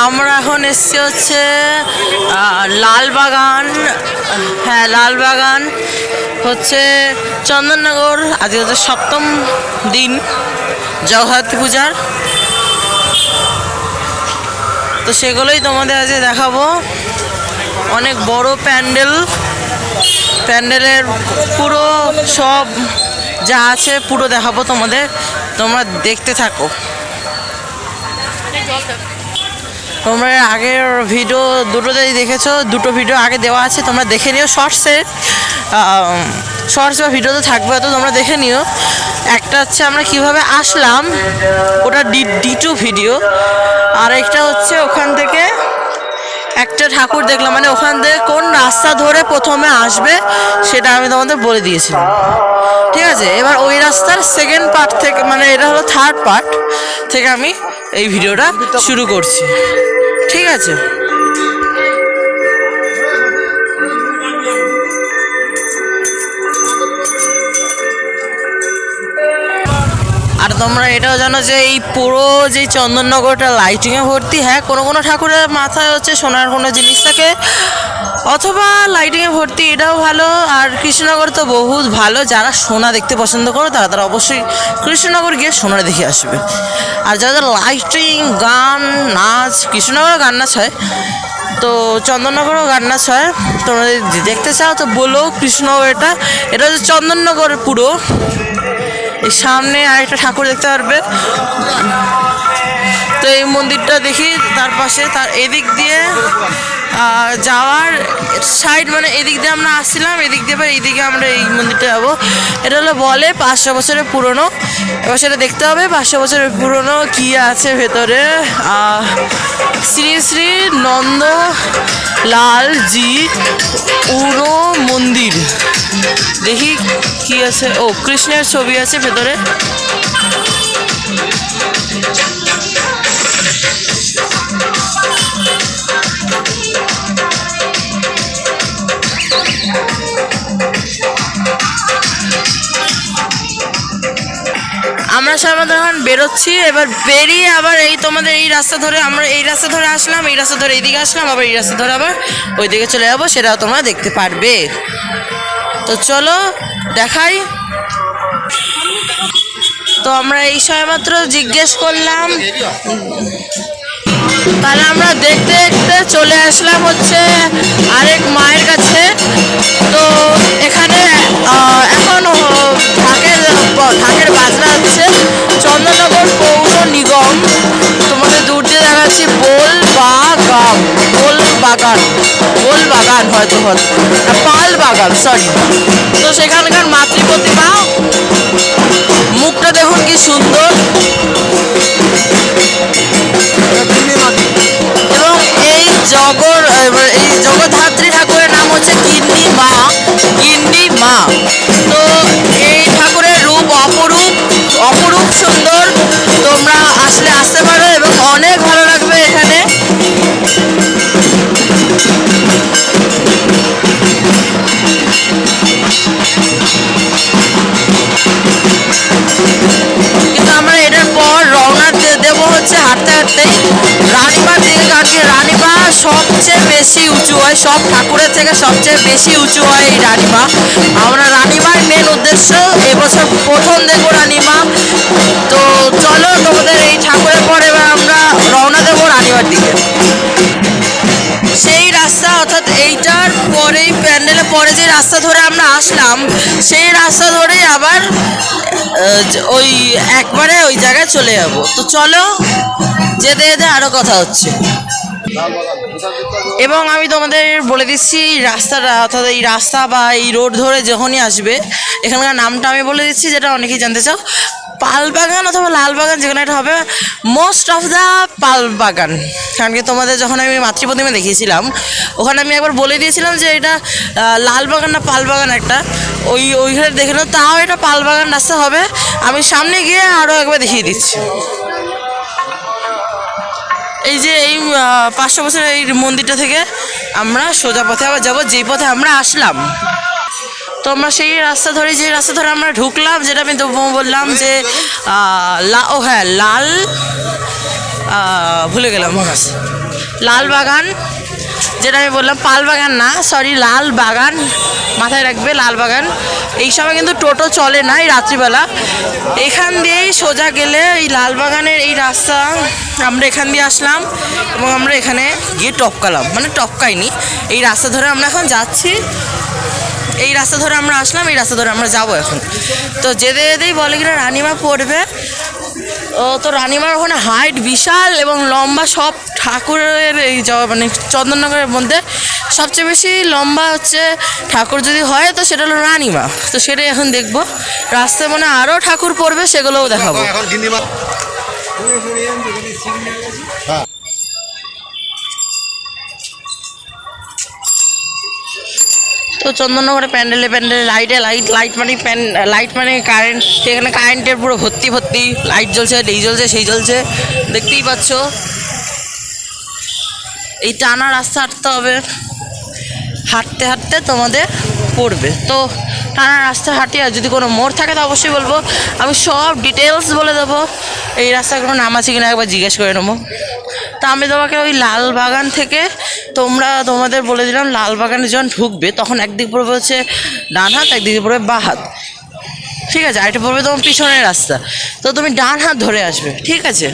আমরা এখন এসছি হচ্ছে লালবাগান। হ্যাঁ, লালবাগান হচ্ছে চন্দননগর। আজকে হচ্ছে 7ম দিন জগদ্ধাত্রী পূজার, তো সেগুলোই তোমাদের আজকে দেখাবো। অনেক বড় প্যান্ডেলের পুরো সব যা আছে পুরো দেখাবো তোমাদের, তোমরা দেখতে থাকো। তোমরা আগের ভিডিও দুটোতেই দেখেছো, দুটো ভিডিও আগে দেওয়া আছে, তোমরা দেখে নিও। শর্টস বা ভিডিও তো থাকবে, তো তোমরা দেখে নিও। একটা হচ্ছে আমরা কিভাবে আসলাম, ওটা D2 ভিডিও। আর একটা হচ্ছে ওখান থেকে একটা ঠাকুর দেখলাম, মানে ওখান থেকে কোন রাস্তা ধরে প্রথমে আসবে সেটা আমি তোমাদের বলে দিয়েছিলাম, ঠিক আছে। এবার ওই রাস্তার সেকেন্ড পার্ট থেকে, মানে এটা হলো থার্ড পার্ট থেকে আমি এই ভিডিওটা শুরু করছি, ঠিক আছে। আর তোমরা এটাও জানো যে এই পুরো যে চন্দননগরটা লাইটিংয়ে ভর্তি। হ্যাঁ, কোনো ঠাকুরের মাথায় হচ্ছে সোনার কোনো জিনিস থাকে অথবা লাইটিংয়ে ভর্তি, এটাও ভালো। আর কৃষ্ণনগর তো বহুত ভালো, যারা সোনা দেখতে পছন্দ করো তারা অবশ্যই কৃষ্ণনগর গিয়ে সোনা দেখে আসবে। আর যারা লাইটিং, গান, নাচ, কৃষ্ণনগরও গান নাচ হয়, তো চন্দননগরও গান নাচ হয়। তোমরা যদি দেখতে চাও তো বলো। কৃষ্ণনগর এটা হচ্ছে চন্দননগর পুরো। এই সামনে আরেকটা ঠাকুর দেখতে পারবে, তো এই মন্দিরটা দেখি। তার পাশে তার এদিক দিয়ে যাওয়ার সাইড, মানে এদিক দিয়ে আমরা আসছিলাম, এদিক দিয়ে এবার এইদিকে আমরা এই মন্দিরটা যাবো। এটা হলো বলে 500 বছরের পুরনো। এবার সেটা দেখতে হবে 500 বছরের পুরনো কী আছে ভেতরে। শ্রী শ্রী নন্দলালজি উড়ো মন্দির, দেখি কি আছে। ও, কৃষ্ণের ছবি আছে ভেতরে। আমরা সবাই এখন বেরোচ্ছি। এবার বেরিয়ে আবার এই তোমাদের এই রাস্তা ধরে, আমরা এই রাস্তা ধরে আসলাম, এই রাস্তা ধরে এইদিকে আসলাম, আবার এই রাস্তা ধরে আবার ওইদিকে চলে যাবো, সেটাও তোমরা দেখতে পারবে। তো চলো দেখাই। তো আমরা এই সময় মাত্র জিজ্ঞেস করলাম, তাহলে আমরা দেখতে দেখতে চলে আসলাম হচ্ছে আরেক মায়ের কাছে। তো এখানে এখন ঢাকের বাজনা হচ্ছে। চন্দননগর পৌর নিগম, তোমাদের দূর দিয়ে দেখাচ্ছি বোলবাগান হয়তো পাল বাগান, সরি। তো সেখানকার মাতৃ প্রতিমা, মুখটা দেখুন কি সুন্দর। এবং এই জগদ্ধাত্রী ঠাকুরের নাম হচ্ছে গিন্নি মা। তো এই ঠাকুরের রূপ অপরূপ সুন্দর। তোমরা আসতে পারো এবং অনেক ভালো লাগবে এখানে। কিন্তু আমরা এটার পর রওনা দেবো হচ্ছে হাঁটতে রানীমার দিকে, কারণ কি রানীমা সবচেয়ে বেশি উঁচু হয়, সব ঠাকুরের থেকে সবচেয়ে বেশি উঁচু হয় এই রানীমা। আমরা রানীমার মেন উদ্দেশ্য এবছর প্রথম দেখবো রানীমা। তো চলো তোমাদের এই ঠাকুরের পরে এবার আমরা রওনা দেবো রানীমার দিকে। সেই রাস্তা, অর্থাৎ এইটার পরেই প্যান্ডেলের পরে যে রাস্তা ধরে আমরা আসলাম, সেই রাস্তা ধরেই আবার ওই একবারে ওই জায়গায় চলে যাব। তো চলো যেতে যেতে আরও কথা হচ্ছে। এবং আমি তোমাদের বলে দিচ্ছি রাস্তাটা, অর্থাৎ এই রাস্তা বা এই রোড ধরে যখনই আসবে, এখানকার নামটা আমি বলে দিচ্ছি, যেটা অনেকেই জানতে চাও। পালবাগান অথবা লালবাগান, যেখানে এটা হবে মোস্ট অফ দ্য পালবাগান। কারণ কি তোমাদের যখন আমি মাতৃপ্রতিমা দেখিয়েছিলাম, ওখানে আমি একবার বলে দিয়েছিলাম যে এটা লালবাগান না পালবাগান একটা, ওইখানে দেখে নাও। তাও এটা পালবাগান রাস্তা হবে। আমি সামনে গিয়ে আরও একবার দেখিয়ে দিচ্ছি। এই যে এই 500 বছরের এই মন্দিরটা থেকে আমরা সোজা পথে আবার যাবো, যেই পথে আমরা আসলাম। তো আমরা সেই রাস্তা ধরে, যে রাস্তা ধরে আমরা ঢুকলাম, যেটা আমি তো বললাম যে ভুলে গেলাম, লাল বাগান, যেটা আমি বললাম পাল বাগান না, সরি লাল বাগান, মাথায় রাখবে লাল বাগান। এই সময় কিন্তু টোটো চলে না এই রাত্রিবেলা। এখান দিয়েই সোজা গেলে এই লাল বাগানের এই রাস্তা, আমরা এখান দিয়ে আসলাম এবং আমরা এখানে গিয়ে টপকালাম, মানে টপকাইনি, এই রাস্তা ধরে আমরা এখন যাচ্ছি, এই রাস্তা ধরে আমরা আসলাম, এই রাস্তা ধরে আমরা যাবো এখন। তো যেতে যেতেই বলে কিনা রানিমা পড়বে। ও তো রানিমার ওখানে হাইট বিশাল এবং লম্বা, সব ঠাকুরের এই মানে চন্দননগরের মধ্যে সবচেয়ে বেশি লম্বা হচ্ছে ঠাকুর যদি হয় তো সেটা হলো রানিমা। তো সেটাই এখন দেখবো, রাস্তায় মনে আরও ঠাকুর পড়বে, সেগুলোও দেখাবো। তো চন্দননগরে প্যান্ডেলে লাইটে লাইট মানে লাইট মানে কারেন্ট, সেখানে কারেন্টের পুরো ভর্তি লাইট জ্বলছে, এই জ্বলছে সেই জ্বলছে, দেখতেই পাচ্ছ। এই টানা রাস্তা হাঁটতে হবে, হাঁটতে হাঁটতে তোমাদের পড়বে। তো টানা রাস্তা হাঁটি, আর যদি কোনো মোড় থাকে তো অবশ্যই বলবো, আমি সব ডিটেলস বলে দেবো। এই রাস্তায় কোনো নাম আছে কিনা একবার জিজ্ঞেস করে নেবো। তা আমি তোমাকে ওই লাল বাগান থেকে তোমাদের বলে দিলাম, লাল বাগানে যখন ঢুকবে তখন একদিক পড়বে হচ্ছে ডান হাত, একদিকে পড়বে বাঁ হাত, ঠিক আছে? আর এটা পড়বে তোমার পিছনের রাস্তা, তো তুমি ডান হাত ধরে আসবে, ঠিক আছে?